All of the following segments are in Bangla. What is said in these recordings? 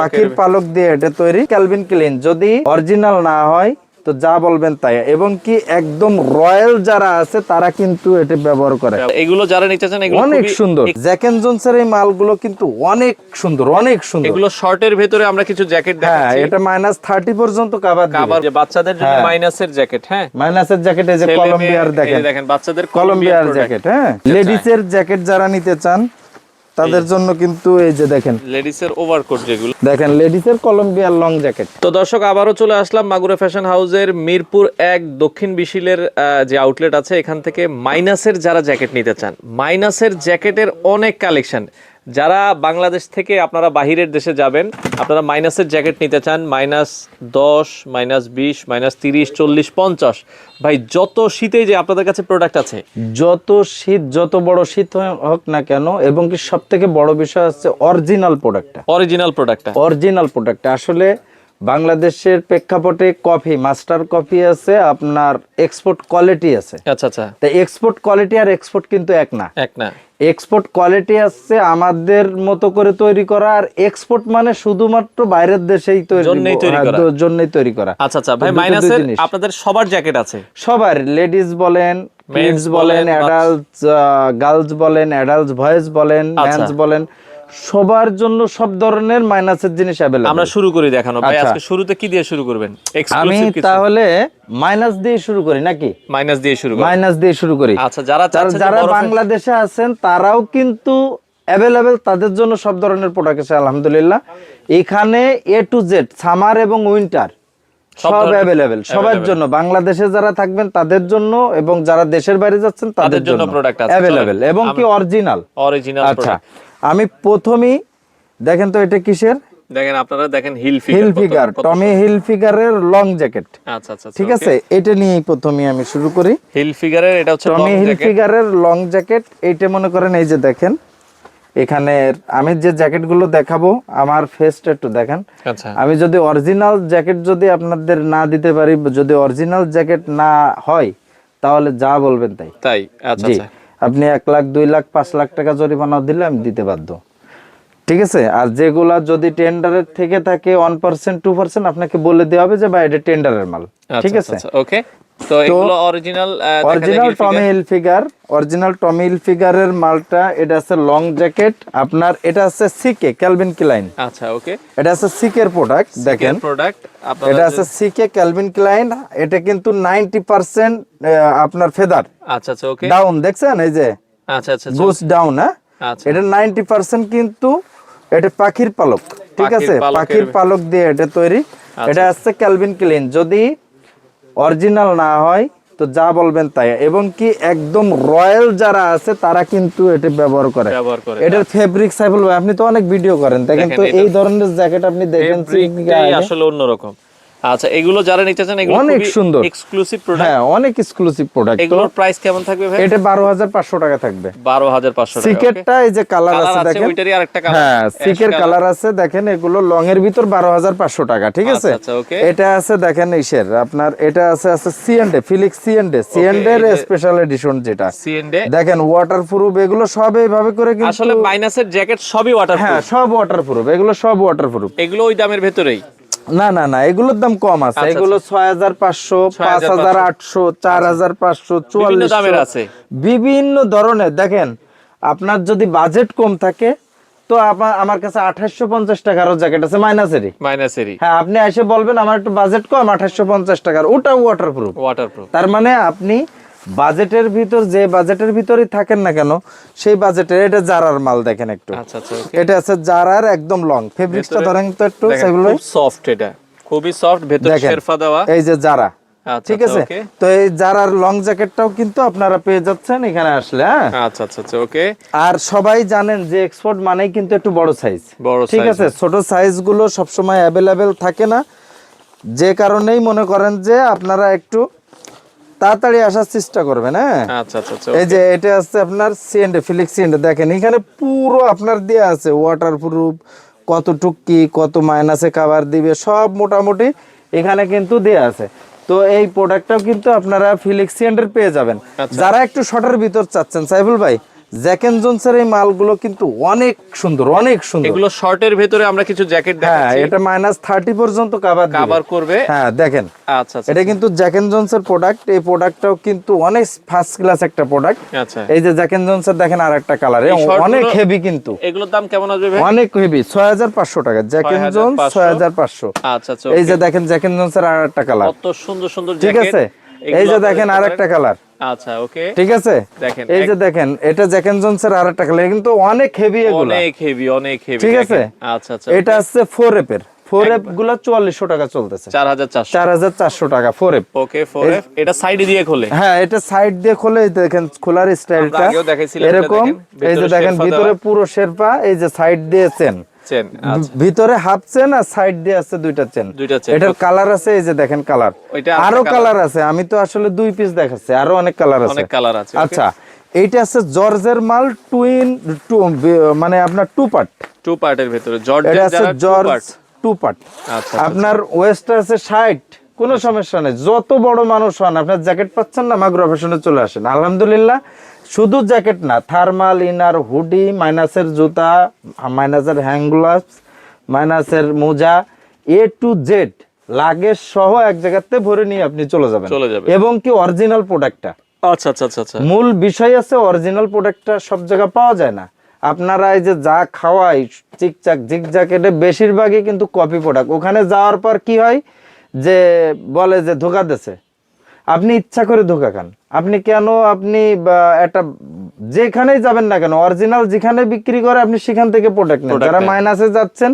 পাখির পালক দিয়ে এটা তৈরি, ক্যালভিন ক্লিন। যদি অরিজিনাল না হয় তো যা বলবেন তাই, এবং কি একদম রয়্যাল যারা আছে তারা কিন্তু এটা ব্যবহার করে। এগুলো যারা নিতে চান এগুলো অনেক সুন্দর। জ্যাক এন্ড জোনসের এই মালগুলো কিন্তু অনেক সুন্দর, অনেক সুন্দর। এগুলো শর্টের ভিতরে আমরা কিছু জ্যাকেট দেখাচ্ছি। হ্যাঁ, এটা -30 পর্যন্ত কভার যে বাচ্চাদের জন্য মাইনাসের জ্যাকেট। হ্যাঁ, মাইনাসের জ্যাকেট, এই যে কলম্বিয়ার দেখেন বাচ্চাদের কলম্বিয়ার জ্যাকেট। হ্যাঁ, লেডিসের জ্যাকেট যারা নিতে চান তাদের জন্য কিন্তু এই যে দেখেন লেডিসের ওভারকোট, যেগুলো দেখেন লেডিসের কলম্বিয়ার লং জ্যাকেট। তো দর্শক, আবারও চলে আসলাম মাগুরা ফ্যাশন হাউসের মিরপুর 1 দক্ষিণ বিশিলের যে আউটলেট আছে, এখান থেকে মাইনাসের যারা জ্যাকেট নিতে চান, মাইনাসের জ্যাকেটের অনেক কালেকশন। যারা বাংলাদেশ থেকে আপনারা বাহিরের দেশে যাবেন, আপনারা মাইনাসের জ্যাকেট নিতে চান, -10, -20, -30, 40, 50, ভাই যত শীতেই যে আপনাদের কাছে প্রোডাক্ট আছে, যত শীত, যত বড় শীত হোক না কেন, এবং কি সব থেকে বড় বিষয় হচ্ছে অরিজিনাল প্রোডাক্টটা। আসলে বাংলাদেশের প্রেক্ষাপটে কফি, মাস্টার কফি আছে, আপনার এক্সপোর্ট কোয়ালিটি আছে। আচ্ছা আচ্ছা, তাই এক্সপোর্ট কোয়ালিটি আর এক্সপোর্ট কিন্তু এক না। এক্সপোর্ট কোয়ালিটি আছে আমাদের মতো করে তৈরি করা, আর এক্সপোর্ট মানে শুধুমাত্র বাইরের দেশেই জন্যই তৈরি করা। আচ্ছা আচ্ছা ভাই, মাইনাসের আপনাদের সবার জ্যাকেট আছে, সবার, লেডিস বলেন, মেন্স বলেন, অ্যাডাল্ট গার্লস বলেন, অ্যাডাল্ট বয়েজ বলেন, মেন্স বলেন, সবার জন্য সব ধরনের মাইনাসের জিনিস अवेलेबल। আমরা শুরু করি দেখানো। ভাই আজকে শুরুতে কি দিয়ে শুরু করবেন? আমি তাহলে মাইনাস দিয়ে শুরু করি নাকি? মাইনাস দিয়ে শুরু করি। আচ্ছা, যারা বাংলাদেশে আছেন তারাও কিন্তু अवेलेबल, তাদের জন্য সব ধরনের প্রোডাক্ট আছে আলহামদুলিল্লাহ। এখানে এ টু জেড, সামার এবং উইন্টার সব अवेलेबल সবার জন্য। বাংলাদেশে যারা থাকবেন তাদের জন্য, এবং যারা দেশের বাইরে যাচ্ছেন তাদের জন্য প্রোডাক্ট আছে अवेलेबल, এবং কি অরিজিনাল। আচ্ছা, আমি প্রথমেই দেখেন তো এটা কিসের, দেখেন আপনারা দেখেন হিল ফিগার, টমি হিল ফিগারের লং জ্যাকেট। আচ্ছা আচ্ছা, ঠিক আছে, এটা নিয়ে প্রথমে আমি শুরু করি। হিল ফিগারের, এটা হচ্ছে টমি হিল ফিগারের লং জ্যাকেট। এইটা মনে করেন এই যে দেখেন, এখানে আমি যে জ্যাকেট গুলো দেখাবো, আমার ফেসটা একটু দেখেন। আমি যদি অরিজিনাল জ্যাকেট যদি আপনাদের না দিতে পারি, যদি অরিজিনাল জ্যাকেট না হয়, তাহলে যা বলবেন তাই। আচ্ছা আচ্ছা, আপনি 1 লাখ, 2 লাখ, 5 লাখ টাকা জরিমানা দিলে আমি দিতে বাধ্য। ঠিক আছে, আর যেগুলা যদি টেন্ডারের থেকে থাকে 1%, 2% আপনাকে বলে দেওয়া হবে যে ভাই এটা টেন্ডারের মাল। ঠিক আছে, ওকে। তো এগুলো অরিজিনাল টমি হিল ফিগারের মালটা। এটা আছে লং জ্যাকেট আপনার, এটা আছে সিকে ক্যালভিন ক্লাইন। আচ্ছা, ওকে, এটা আছে সিকের প্রোডাক্ট। দেখেন এটা আছে সিকে ক্যালভিন ক্লাইন। এটা কিন্তু 90% আপনার ফেদার। আচ্ছা আচ্ছা, ওকে, ডাউন দেখছেন এই যে, আচ্ছা আচ্ছা, গোস ডাউন। হ্যাঁ, এটা 90% কিন্তু এটা পাখির পালক। ঠিক আছে, পাখির পালক দিয়ে এটা তৈরি। এটা আছে ক্যালভিন ক্লিন। যদি অরিজিনাল না হয় তো যা বলবেন তাই, এবং কি একদম রয়্যাল যারা আছে তারা কিন্তু এটা ব্যবহার করে। এটার ফেব্রিক, সাইফুল ভাই আপনি তো অনেক ভিডিও করেন, দেখেন তো এই ধরনের জ্যাকেট আপনি দেখেন আসলে অন্যরকম। আচ্ছা, এগুলো যারা নিতে চান, এগুলো অনেক সুন্দর এক্সক্লুসিভ প্রোডাক্ট। হ্যাঁ, অনেক এক্সক্লুসিভ প্রোডাক্ট। এগুলোর প্রাইস কেমন থাকবে ভাই? এটা 12,500 টাকা থাকবে। 12,500 টাকা। সিকেরটা এই যে কালার আছে দেখেন, ওইটারই আরেকটা কালার। হ্যাঁ, সিকের কালার আছে দেখেন, এগুলো লং এর ভিতর 12,500 টাকা। ঠিক আছে, আচ্ছা, ওকে। এটা আছে দেখেন ইসের আপনার, এটা আছে সিএনডে, ফিলিক্স সিএনডে এর স্পেশাল এডিশন, যেটা সিএনডে দেখেন ওয়াটারপ্রুফ। এগুলো সব এইভাবে করে কিন্তু আসলে মাইনাসের জ্যাকেট সবই ওয়াটারপ্রুফ। হ্যাঁ, সব ওয়াটারপ্রুফ, এগুলো সব ওয়াটারপ্রুফ। এগুলো ওই দামের ভেতরেই? না, এগুলোর দাম কম আছে। এগুলো 6,500, 5,800, 4,500, 4400 দামের আছে, বিভিন্ন ধরনের। দেখেন আপনার যদি বাজেট কম থাকে তো আমার কাছে 2850 টাকারও জ্যাকেট আছে মাইনাসেরই। হ্যাঁ, আপনি এসে বলবেন আমার একটু বাজেট কম, 2850 টাকার, ওটা ওয়াটারপ্রুফ। তার মানে আপনি বাজেটের ভিতর, যে বাজেটের ভিতরেই থাকেন না কেন, সেই বাজেটে এটা জারার মাল। দেখেন একটু, এটা আছে জারার একদম লং। ফেব্রিক্সটা ধরেন তো একটু, সেগুলো খুব সফট, এটা খুবই সফট, ভেতরে শেরফা দেওয়া, এই যে জারা। ঠিক আছে, তো এই জারার লং জ্যাকেটটাও কিন্তু আপনারা পেয়ে যাচ্ছেন এখানে আসলে। হ্যাঁ, আচ্ছা আচ্ছা, ওকে। আর সবাই জানেন যে এক্সপোর্ট মানেই কিন্তু একটু বড় সাইজ। ঠিক আছে, ছোট সাইজ গুলো সবসময় অ্যাভেলেবেল থাকে না, যে কারণেই মনে করেন যে আপনারা একটু তাড়াতাড়ি আসার চেষ্টা করবেন। হ্যাঁ, আচ্ছা আচ্ছা, এই যে এটা আছে আপনার সিএনডে, ফিলিক্স সিএনডে। দেখেন এখানে পুরো আপনার দেয়া আছে ওয়াটারপ্রুফ, কতটুক কি, কত মাইনাসে কভার দিবে, সব মোটামুটি এখানে কিন্তু দেয়া আছে। তো এই প্রোডাক্টটাও কিন্তু আপনারা ফিলিক্স সিএনডের পেয়ে যাবেন। যারা একটু শর্টের ভিতর চাচ্ছেন সাইফুল ভাই, জ্যাক এন্ড জোনসের এই মালগুলো কিন্তু অনেক সুন্দর, অনেক সুন্দর। এগুলো শর্টের ভিতরে আমরা কিছু জ্যাকেট হ্যাঁ, দেখাচ্ছি, এটা -30 পর্যন্ত কভার করবে। হ্যাঁ দেখেন, আচ্ছা আচ্ছা, এটা কিন্তু জ্যাক এন্ড জোনসের প্রোডাক্ট। এই প্রোডাক্টটাও কিন্তু অনেক ফার্স্ট ক্লাস একটা প্রোডাক্ট। আচ্ছা, এই যে জ্যাক এন্ড জোনসের দেখেন আরেকটা কালার, অনেক হেভি কিন্তু। এগুলোর দাম কেমন আসবে ভাই? অনেক হেভি, 6500 টাকা জ্যাক এন্ড জোনস, 6500। আচ্ছা আচ্ছা, এই যে দেখেন জ্যাক এন্ড জোনসের আরেকটা কালার, কত সুন্দর সুন্দর ঠিক জ্যাকেট। আছে। এই যে দেখেন আরেকটা কালার, আচ্ছা ওকে, ঠিক আছে। দেখেন এই যে দেখেন, এটা জ্যাক এন্ড জোনসের আরেকটা কালার, কিন্তু অনেক হেভি এগুলো, অনেক হেভি, অনেক হেভি, ঠিক আছে। আচ্ছা আচ্ছা, এটা আছে 4F এর, 4F গুলো 4400 টাকা চলতেছে, 4400 টাকা 4F। ওকে 4F, এটা সাইডে দিয়ে খোলে। হ্যাঁ, এটা সাইড দিয়ে খোলে, দেখেন খোলার স্টাইলটা এরকম। এই যে দেখেন ভিতরে পুরো শেরপা, এই যে সাইড দিয়ে চেন, ভিতরে হাফ চেন আর সাইড দিয়ে আছে দুইটা চেন। এটার কালার আছে, এই যে দেখেন কালার, আরো কালার আছে। আমি তো আসলে 2 পিস দেখাচ্ছি, আরো অনেক কালার আছে। আচ্ছা, এইটা আছে জর্জের মাল, মানে আপনার 2 পার্টের ভিতরে জর্জের, যারা 2 পার্ট। আচ্ছা, আপনার ওয়েস্ট আছে 60, কোনো সমস্যা নেই। যত বড় মানুষ হন, আপনার জ্যাকেট পাচ্ছেন না, মাগুরা ফ্যাশনে চলে আসেন। আলহামদুলিল্লাহ, শুধু জ্যাকেট না, থার্মাল, ইনার, হুডি, মাইনাসের জুতা, মাইনাসের হ্যান্ড গ্লাভস, মাইনাসের মোজা, A to Z লাগেজ সহ এক জায়গাতে ভরে নিয়ে আপনি চলে যাবেন। এবং কি অরিজিনাল প্রোডাক্টটা, আচ্ছা আচ্ছা আচ্ছা, মূল বিষয় আছে, অরিজিনাল প্রোডাক্টটা সব জায়গায় পাওয়া যায় না। আপনারা এই যে যা খাওয়াই চিকচাক জিগজাক, এটা বেশিরভাগই কিন্তু কপি প্রোডাক্ট। ওখানে যাওয়ার পর কি হয়, যে বলে যে ধোকা দিছে, আপনি ইচ্ছা করে ধোকা খান। আপনি কেন, আপনি একটা যেখানেই যাবেন না কেন, অরিজিনাল যেখানে বিক্রি করে আপনি সেখান থেকে প্রোডাক্ট নেন। যারা মাইনাসে যাচ্ছেন,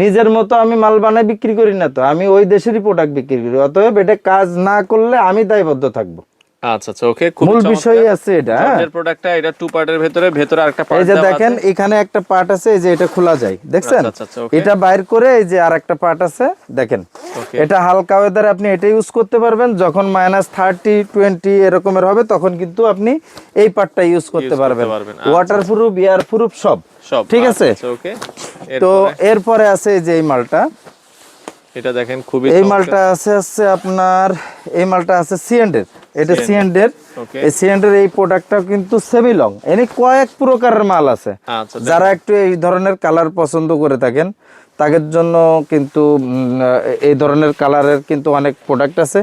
নিজের মতো আমি মাল বানাই বিক্রি করি না তো, আমি ওই দেশেরই প্রোডাক্ট বিক্রি করি। অতএব এটা কাজ না করলে আমি দায়বদ্ধ থাকবো। আচ্ছা আচ্ছা, ওকে, মূল বিষয় আছে এটা। জর্জের প্রোডাক্টটা, এটা 2 পার্টের ভিতরে আরেকটা পার্ট, এই যে দেখেন এখানে একটা পার্ট আছে, এই যে এটা খোলা যায়, দেখছেন। এটা বাইর করে এই যে আরেকটা পার্ট আছে, দেখেন। এটা হালকা ওয়েদারে আপনি এটা ইউজ করতে পারবেন। যখন -30, 20 এরকমের হবে, তখন কিন্তু আপনি এই পার্টটা ইউজ করতে পারবেন। ওয়াটারপ্রুফ, এয়ারপ্রুফ সব, ঠিক আছে। তো এরপরে আছে এই যে এই মালটা, এটা দেখেন খুবই, এই মালটা আছে আপনার, এই মালটা আছে সিএন্ডের, এটা সিএন্ডের। এই সিএন্ডের এই প্রোডাক্টটা কিন্তু সেমি লং, এনে কয়েক প্রকারের মাল আছে। যারা একটু এই ধরনের কালার পছন্দ করে থাকেন, তাদের জন্য কিন্তু এই ধরনের কালারের কিন্তু অনেক প্রোডাক্ট আছে।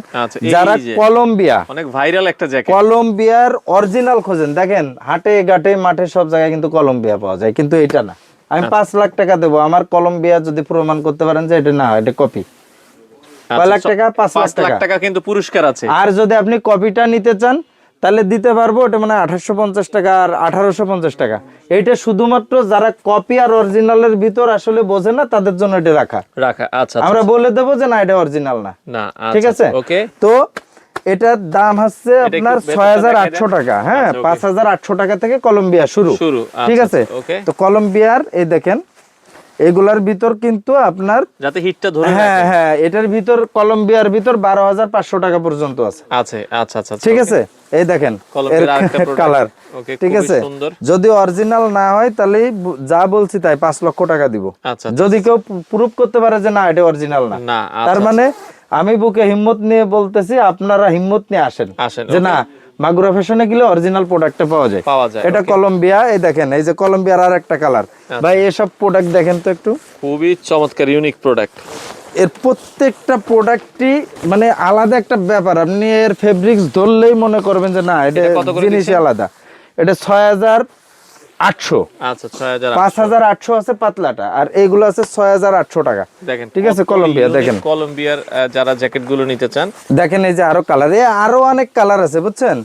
যারা কলম্বিয়া, অনেক ভাইরাল একটা জ্যাকেট, কলম্বিয়ার অরিজিনাল খোঁজেন, দেখেন হাটে ঘাটে মাঠে সব জায়গায় কিন্তু কলম্বিয়া পাওয়া যায়, কিন্তু এটা না। আমি 5 লাখ টাকা দেবো, আমার কলম্বিয়া যদি প্রমাণ করতে পারেন যে এটা না, এটা কপি। 5 লাখ টাকা, 5 লাখ টাকা কিন্তু পুরস্কার আছে। আর যদি আপনি কপিটা নিতে চান, তাহলে দিতে পারবো। এটা মানে 1850 টাকা আর 1850 টাকা। এটা শুধুমাত্র যারা কপি আর অরিজিনালের ভিতর আসলে বোঝে না, তাদের জন্য এটা রাখা। আচ্ছা, আমরা বলে দেবো যে না, এটা অরিজিনাল না, ঠিক আছে। তো এটার দাম হচ্ছে আপনার 6800 টাকা। হ্যাঁ, 5800 টাকা থেকে কলম্বিয়া শুরু, ঠিক আছে। তো কলম্বিয়ার এই দেখেন, এগুলার ভিতর কিন্তু আপনার যাতে হিটটা ধরে, হ্যাঁ, এটার ভিতর কলম্বিয়ার ভিতর 12500 টাকা পর্যন্ত আছে। আচ্ছা, ঠিক আছে। এই দেখেন কালার, ঠিক আছে। যদি অরিজিনাল না হয়, তাহলে যা বলছি তাই 5 লক্ষ টাকা দিব। যদি কেউ প্রুফ করতে পারে যে না, এটা অরিজিনাল না, তার মানে আমি বুকে হিম্মত নিয়ে বলতেছি, আপনারা হিম্মত নিয়ে আসেন যে না, মাগুরা ফ্যাশনে গেলে অরিজিনাল প্রোডাক্টটা পাওয়া যায়। এটা কলম্বিয়া, এই দেখেন, এই যে কলম্বিয়ার আর একটা কালার। ভাই এসব প্রোডাক্ট দেখেন তো একটু, খুবই চমৎকার ইউনিক প্রোডাক্ট। এর প্রত্যেকটা প্রোডাক্টই মানে আলাদা একটা ব্যাপার। আপনি এর ফেব্রিক্স ধরলেই মনে করবেন যে না, এটা জিনিসই আলাদা। এটা 6800। আচ্ছা, 6800। 5800 আছে পাতলাটা, আর এইগুলো আছে 6800 টাকা। দেখেন, ঠিক আছে। কলম্বিয়া দেখেন, কলম্বিয়ার যারা জ্যাকেট গুলো নিতে চান, দেখেন এই যে আরো কালার, আরো অনেক কালার আছে, বুঝছেন।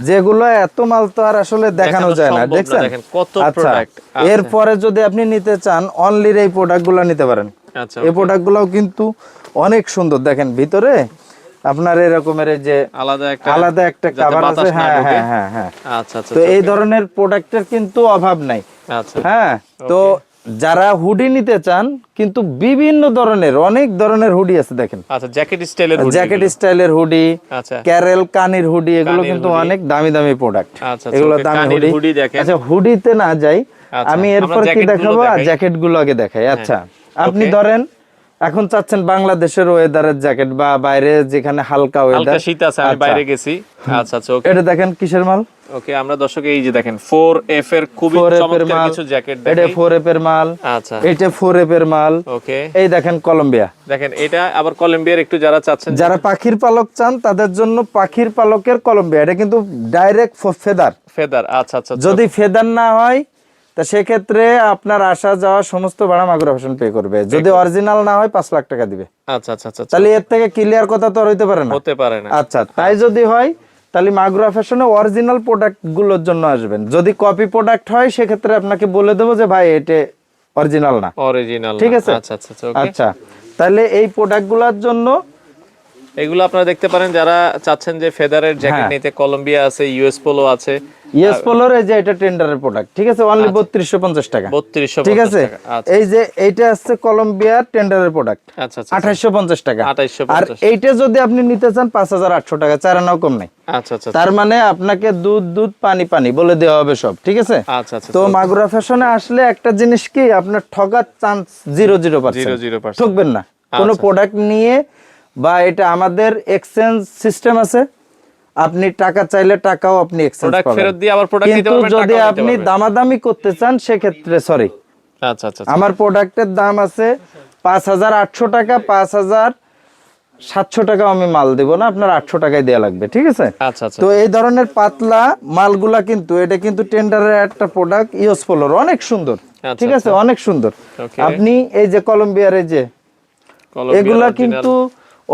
যেগুলো এত মাল তো আর আসলে দেখানো যায় না, দেখছেন কত প্রোডাক্ট। এরপরে যদি আপনি নিতে চান, অনলি এই প্রোডাক্ট গুলো নিতে পারেন। এই প্রোডাক্ট গুলো কিন্তু অনেক সুন্দর। দেখেন ভিতরে আপনার এরকমের এই যে আলাদা একটা কভার আছে। হ্যাঁ। তো এই ধরনের প্রোডাক্টের কিন্তু অভাব নাই। হ্যাঁ, তো যারা হুডি নিতে চান, কিন্তু বিভিন্ন ধরনের, অনেক ধরনের হুডি আছে। দেখেন, জ্যাকেট স্টাইলের হুডি, ক্যারেল কানির হুডি, এগুলো কিন্তু অনেক দামি দামি প্রোডাক্ট। এগুলো দামি হুডি। আচ্ছা, হুডিতে না যাই, আমি এরপর কি দেখাবো, আর জ্যাকেট গুলো আগে দেখাই। আচ্ছা, আপনি ধরেন এখন চাচ্ছেন বাংলাদেশের ওয়েদারের জ্যাকেট বা বাইরে যেখানে হালকা ওয়েদার, হালকা শীত আছে, আমি বাইরে গেছি। আচ্ছা আচ্ছা, ওকে। এটা দেখেন কিসের মাল। ওকে, আমরা দর্শক এই যে দেখেন 4F এর খুবই চমৎকার কিছু জ্যাকেট এটা দেখেন। 4F এর মাল। আচ্ছা, এটা 4F এর মাল। ওকে, এই দেখেন কলম্বিয়া। দেখেন এটা আবার কলম্বিয়ার, একটু যারা চাচ্ছেন, যারা পাখির পালক চান তাদের জন্য পাখির পালকের কলম্বিয়া। এটা কিন্তু ডাইরেক্ট ফেদার। ফেদার। আচ্ছা আচ্ছা, যদি ফেদার না হয় তা সেক্ষেত্রে আপনার আসা যাওয়া সমস্ত ভাড়া মাগুরা ফ্যাশন পে করবে। যদি অরিজিনাল না হয় 5 লাখ টাকা দিবে। আচ্ছা আচ্ছা আচ্ছা, তাহলে এর থেকে ক্লিয়ার কথা তো আর হইতে পারে না। হতে পারে না। আচ্ছা, তাই যদি হয় তাহলে মাগুরা ফ্যাশনে অরিজিনাল প্রোডাক্ট গুলোর জন্য আসবেন। যদি কপি প্রোডাক্ট হয় সেক্ষেত্রে আপনাকে বলে দেবো যে ভাই এটা অরিজিনাল না, অরিজিনাল, ঠিক আছে। আচ্ছা আচ্ছা ওকে। আচ্ছা, তাহলে এই প্রোডাক্ট গুলোর জন্য এগুলো আপনারা দেখতে পারেন যারা চাচ্ছেন যে ফেদারের জ্যাকেট নিতে। কলম্বিয়া আছে, ইউএস পোলো আছে। ইয়েস পোলোর এই যে এটা টেন্ডারের প্রোডাক্ট, ঠিক আছে, অনলি 3250 টাকা। 3250 ঠিক আছে। এই যে এইটা আছে কলম্বিয়ার টেন্ডারের প্রোডাক্ট, আচ্ছা আচ্ছা 2850 টাকা। 2850। আর এইটা যদি আপনি নিতে চান 5800 টাকা, 4 আনাও কম নাই। আচ্ছা আচ্ছা তার মানে আপনাকে দুধ দুধ পানি পানি বলে দেওয়া হবে সব, ঠিক আছে। আচ্ছা আচ্ছা, তো মাগুরা ফ্যাশনে আসলে একটা জিনিস কি, আপনার ঠকার চান্স 0% 0% ঠকবেন না কোনো প্রোডাক্ট নিয়ে। বা এটা আমাদের এক্সচেঞ্জ সিস্টেম আছে, আপনি টাকা চাইলে টাকাও আপনি এক্সচেঞ্জ প্রোডাক্ট পাবেন। ফেরত দিয়ে আবার প্রোডাক্ট নিতে কিন্তু পারবেন, যদি টাকাও নিতে আপনি পারবেন। দামাদামি করতে চান সেক্ষেত্রে সরি, আচ্ছা আচ্ছা, আমার প্রোডাক্টের দাম আছে 5800 টাকা, 5700 টাকা আমি মাল দেব না, আপনার 800 টাকায় দেয়া লাগবে, ঠিক আছে। আচ্ছা আচ্ছা, তো এই ধরনের পাতলা মালগুলা কিন্তু এটা কিন্তু টেন্ডারের একটা প্রোডাক্ট, ইউএস পোলোর, অনেক সুন্দর, ঠিক আছে, অনেক সুন্দর। আপনি এই যে কলম্বিয়ার এই যে এগুলা কিন্তু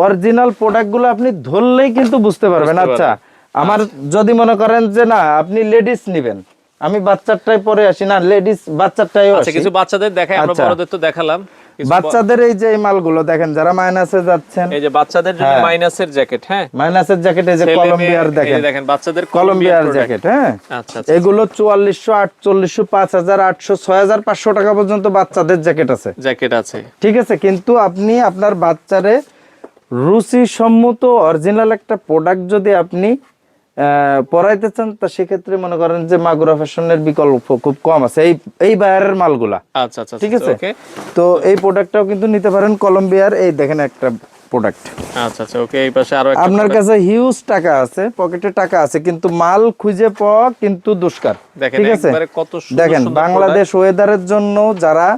অরিজিনাল প্রোডাক্ট গুলো আপনি ধরলেই কিন্তু বুঝতে পারবেন। আচ্ছা, আমার যদি মনে করেন যে না আপনি লেডিস নেবেন, আমি বাচ্চাটাই পরে আসি না, লেডিস বাচ্চাটাই আচ্ছা, কিছু বাচ্চাদের দেখাই, আমরা বড়দের তো দেখালাম। বাচ্চাদের এই যে এই মালগুলো দেখেন, যারা মাইনাসে যাচ্ছেন, এই যে বাচ্চাদের জন্য মাইনাসের জ্যাকেট, হ্যাঁ মাইনাসের জ্যাকেট, এই যে কলম্বিয়ার দেখেন, দেখেন বাচ্চাদের কলম্বিয়ার জ্যাকেট, হ্যাঁ। আচ্ছা, এগুলো 4400, 4800, 5800, 6500 টাকা পর্যন্ত বাচ্চাদের জ্যাকেট আছে, জ্যাকেট আছে, ঠিক আছে। কিন্তু আপনি আপনার বাচ্চারে রুচি সম্মত অরিজিনাল একটা প্রোডাক্ট যদি আপনি পরাইতে চান, তা সেক্ষেত্রে মনে করেন যে মাগুরা ফ্যাশনের বিকল্প খুব কম আছে এই বায়ারের মালগুলা। আচ্ছা আচ্ছা, ঠিক আছে। তো এই প্রোডাক্টটাও কিন্তু নিতে পারেন কলম্বিয়ার। এই দেখেন একটা প্রোডাক্ট। আচ্ছা আচ্ছা, ওকে। এই পাশে আরো একটা, আপনার কাছে হিউজ টাকা আছে, পকেটে টাকা আছে, কিন্তু মাল খুঁজে পাওয়া কিন্তু দুষ্কার, ঠিক আছে। দেখেন বাংলাদেশ ওয়েদারের জন্য যারা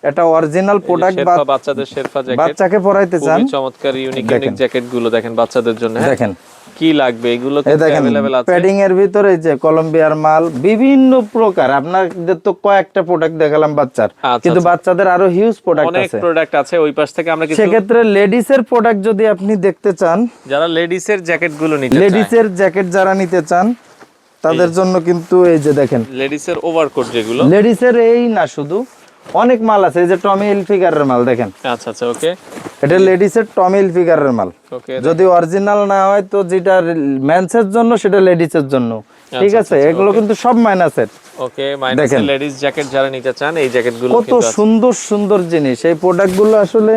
এটা অরিজিনাল প্রোডাক্ট বাচ্চাদের শেরপা জ্যাকেট বাচ্চাকে পরাইতে চান, খুবই চমৎকার ইউনিক ইউনিক জ্যাকেট গুলো দেখেন বাচ্চাদের জন্য। দেখেন কি লাগবে এগুলো কিন্তু अवेलेबल আছে। প্যাডিং এর ভিতরে যে কলম্বিয়ার মাল বিভিন্ন প্রকার, আপনাদের তো কয়েকটা প্রোডাক্ট দেখালাম বাচ্চার, কিন্তু বাচ্চাদের আরো হিউজ প্রোডাক্ট আছে, অনেক প্রোডাক্ট আছে। ওই পাশ থেকে আমরা কিছু, সেক্ষেত্রে লেডিস এর প্রোডাক্ট যদি আপনি দেখতে চান, যারা লেডিস এর জ্যাকেট গুলো নিতে চান, লেডিস এর জ্যাকেট যারা নিতে চান তাদের জন্য কিন্তু এই যে দেখেন লেডিস এর ওভারকোট যেগুলো, লেডিস এর এই না শুধু অনেক মাল আছে। এই যে টমি হিলফিগারের মাল দেখেন। আচ্ছা আচ্ছা, ওকে। এটা লেডিস এর টমি হিলফিগারের মাল, ওকে। যদি অরিজিনাল না হয় তো যেটা মেন্সের জন্য সেটা লেডিস এর জন্য, ঠিক আছে। এগুলো কিন্তু সব মাইনাসের, ওকে। মাইনাসের লেডিস জ্যাকেট যারা নিতে চান, এই জ্যাকেট গুলো কত সুন্দর সুন্দর জিনিস। এই প্রোডাক্ট গুলো আসলে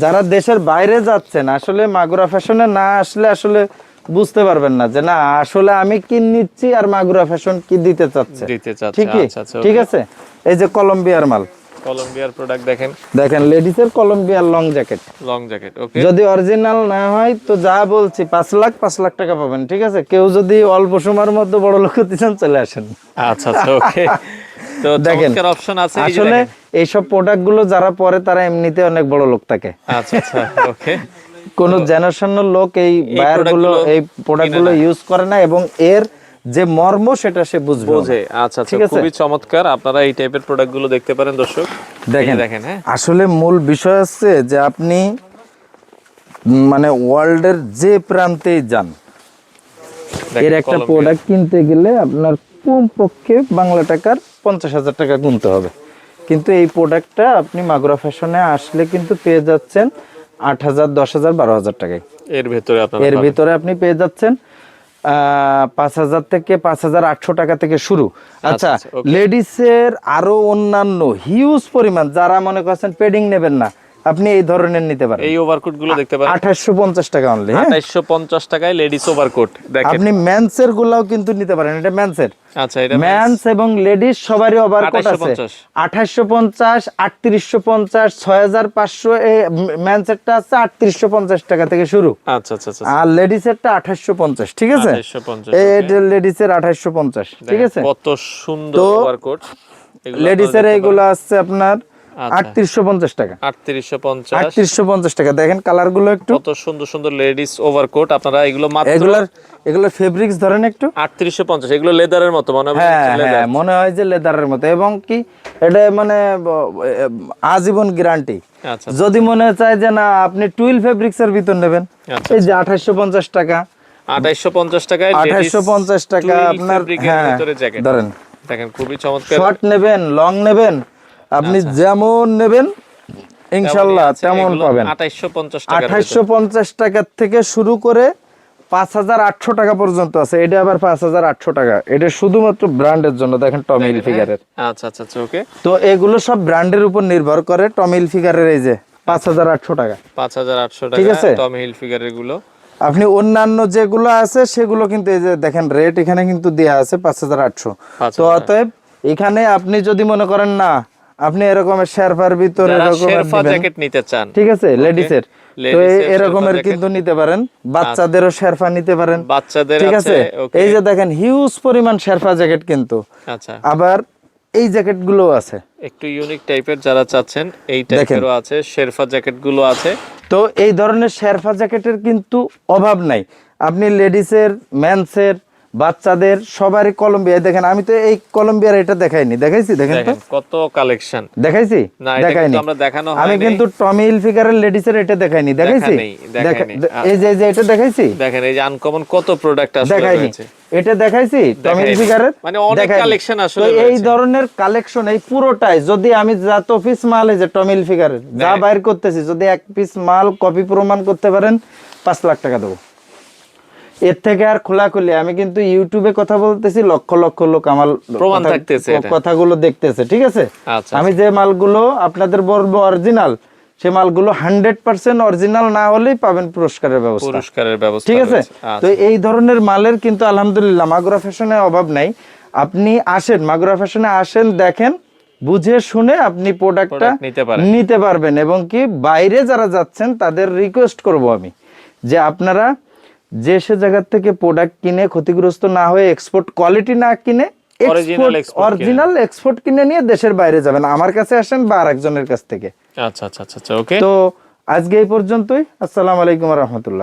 যারা দেশের বাইরে যাচ্ছেন, আসলে মাগুরা ফ্যাশনে না আসলে আসলে বুঝতে পারবেন না যে না আসলে আমি কি নিচ্ছি আর মাগুরা ফ্যাশন কি দিতে চাচ্ছে, ঠিকই, ঠিক আছে। এই যে কলম্বিয়ার মাল, কলম্বিয়ার প্রোডাক্ট দেখেন, দেখেন লেডিস এর কলম্বিয়ার লং জ্যাকেট, ওকে। যদি অরিজিনাল না হয় তো যা বলছি 5 লাখ টাকা পাবেন, ঠিক আছে। কেউ যদি অল্প সময়ের মধ্যে বড় লোক হতে চান চলে আসেন। আচ্ছা আচ্ছা, ওকে। তো চমৎকার অপশন আছে। আসলে এই সব প্রোডাক্ট গুলো যারা পরে তারা এমনিতে অনেক বড় লোক থাকে। আচ্ছা আচ্ছা, ওকে। কোন জেনারেশনের লোক এই বায়ার গুলো এই প্রোডাক্ট গুলো ইউজ করে না এবং এর যে মর্ম সেটা সে বোঝে। আচ্ছা আচ্ছা, খুবই চমৎকার। আপনারা এই টাইপের প্রোডাক্ট গুলো দেখতে পারেন দর্শক, দেখেন। হ্যাঁ, আসলে মূল বিষয় হচ্ছে যে আপনি মানে ওয়ার্ল্ডের যে প্রান্তেই যান, এর একটা প্রোডাক্ট কিনতে গেলে আপনার কমপক্ষে বাংলা টাকার 50,000 টাকা গুনতে হবে। কিন্তু এই প্রোডাক্টটা আপনি মাগুরা ফ্যাশনে আসলে কিন্তু পেয়ে যাচ্ছেন 8,000, 10,000, 12,000 টাকায়। এর ভিতরে আপনি পেয়ে যাচ্ছেন 5,000 থেকে 5,800 টাকা থেকে শুরু। আচ্ছা, লেডিসের আরো অন্যান্য হিউজ পরিমাণ, যারা মনে করছেন পেডিং নেবেন না, আপনি এই ধরনের নিতে পারেন। এই ওভারকোট গুলো দেখতে পারেন 2850 টাকা অনলি। 2850 টাকায় লেডিস ওভারকোট দেখেন। আপনি মেন্সের গুলাও কিন্তু নিতে পারেন, এটা মেন্সের। আচ্ছা, এটা মেন্স এবং লেডিস সবারই ওভারকোট আছে 2850, 3850, 6500। এই মেন্সেরটা আছে 3850 টাকা থেকে শুরু। আচ্ছা আচ্ছা আচ্ছা। আর লেডিসেরটা 2850, ঠিক আছে? 2850, এটা লেডিসের 2850, ঠিক আছে? কত সুন্দর ওভারকোট। লেডিসের এইগুলো আছে আপনার 3850 টাকা। 3850 টাকা। দেখেন কালার গুলো একটু কত সুন্দর সুন্দর লেডিস ওভারকোট। আপনারা এগুলো মাত্র এগুলোর ফেব্রিক্স ধরেন একটু 3850। এগুলো লেদারের মতো মনে হয়। হ্যাঁ, মনে হয় যে লেদারের মতো, এবং কি এটা মানে আজীবন গ্যারান্টি। আচ্ছা, যদি মনে চায় যে না আপনি টুইল ফেব্রিক্স এর ভিতর নেবেন, এই যে 2850 টাকা। 2850 টাকায় 2850 টাকা আপনার। হ্যাঁ, ধরেন দেখেন খুবই চমৎকার। শর্ট নেবেন, লং নেবেন, আপনি যেমন নেবেন ইনশাআল্লাহ তেমন পাবেন। 2850 টাকা থেকে শুরু করে 5800 টাকা পর্যন্ত আছে। এটা আবার 5800 টাকা। এটা শুধুমাত্র ব্র্যান্ডের জন্য। দেখেন টমি হিলফিগারের। আচ্ছা আচ্ছা আচ্ছা, ওকে। তো এগুলো সব ব্র্যান্ডের উপর নির্ভর করে। টমি হিলফিগারের এই যে 5800 টাকা, 5800 টাকা, ঠিক আছে? টমি হিলফিগারের গুলো আপনি অন্যান্য যেগুলো আছে সেগুলো কিন্তু এই যে দেখেন রেট এখানে কিন্তু দেয়া আছে 5800। তো অতএব এখানে আপনি যদি মনে করেন না আপনি এরকমের শেরফার ভিতরে শেরফা জ্যাকেট নিতে চান, ঠিক আছে, লেডিসের, তো এরকমের কিন্তু নিতে পারেন। বাচ্চাদেরও শেরফা নিতে পারেন, বাচ্চাদের, ঠিক আছে? এই যে দেখেন হিউজ পরিমাণ শেরফা জ্যাকেট কিন্তু। আচ্ছা, আবার এই জ্যাকেট গুলো আছে একটু ইউনিক টাইপের, যারা চাচ্ছেন এই টাইপেরও আছে, শেরফা জ্যাকেট গুলো আছে। তো এই ধরনের শেরফা জ্যাকেটের কিন্তু অভাব নাই। আপনি লেডিসের, মেন্সের, বাচ্চাদের সবারই কলম্বিয়া। দেখেন আমি তো এই কলম্বিয়ার এটা দেখাইনি, দেখাইছি? দেখেন তো কত কালেকশন দেখাইছি, দেখাইনি আমরা, দেখানো হয়নি। আমি কিন্তু টমি হিলফিগারের লেডিসের এটা দেখাইনি, দেখাইছি? এই যে এটা দেখাইছি। দেখেন এই যে আনকমন কত প্রোডাক্ট আসলে দেখাইনি, রয়েছে। এটা দেখাইছি টমি হিলফিগারের, মানে অনেক কালেকশন আসলে রয়েছে। এই ধরনের কালেকশন এই পুরোটাই যদি আমি যত পিস মাল এই যে টমি হিলফিগারের যা বাইর করতেছি, যদি এক পিস মাল কপি প্রমাণ করতে পারেন 5 লাখ টাকা দেবো। এর থেকে আর খোলাখুলি আমি কিন্তু ইউটিউবে কথা বলতেছি, লক্ষ লক্ষ লোক আমার প্রমাণ থাকতেছে, কথাগুলো দেখতেছে, ঠিক আছে? আচ্ছা, আমি যে মালগুলো আপনাদের বলবো অরিজিনাল, সে মালগুলো 100% অরিজিনাল না হলেই পাবেন পুরস্কারের ব্যবস্থা, ঠিক আছে? তো এই ধরনের মালের কিন্তু আলহামদুলিল্লাহ মাগুরা ফ্যাশনে অভাব নাই। আপনি আসেন, মাগুরা ফ্যাশনে আসেন, দেখেন, বুঝে শুনে আপনি প্রোডাক্টটা নিতে পারবেন। এবং কি বাইরে যারা যাচ্ছেন তাদের রিকোয়েস্ট করব আমি যে আপনারা যে সে জায়গা থেকে প্রোডাক্ট কিনে ক্ষতিগ্রস্ত না হয়ে এক্সপোর্ট কোয়ালিটি না কিনে অরিজিনাল এক্সপোর্ট কিনে নিয়ে দেশের বাইরে যাবেন। আমার কাছে আসেন বা আরেকজনের কাছ থেকে। আচ্ছা আচ্ছা আচ্ছা, ওকে। তো আজকে এই পর্যন্তই। আসসালামু আলাইকুম ওয়া রাহমাতুল্লাহ।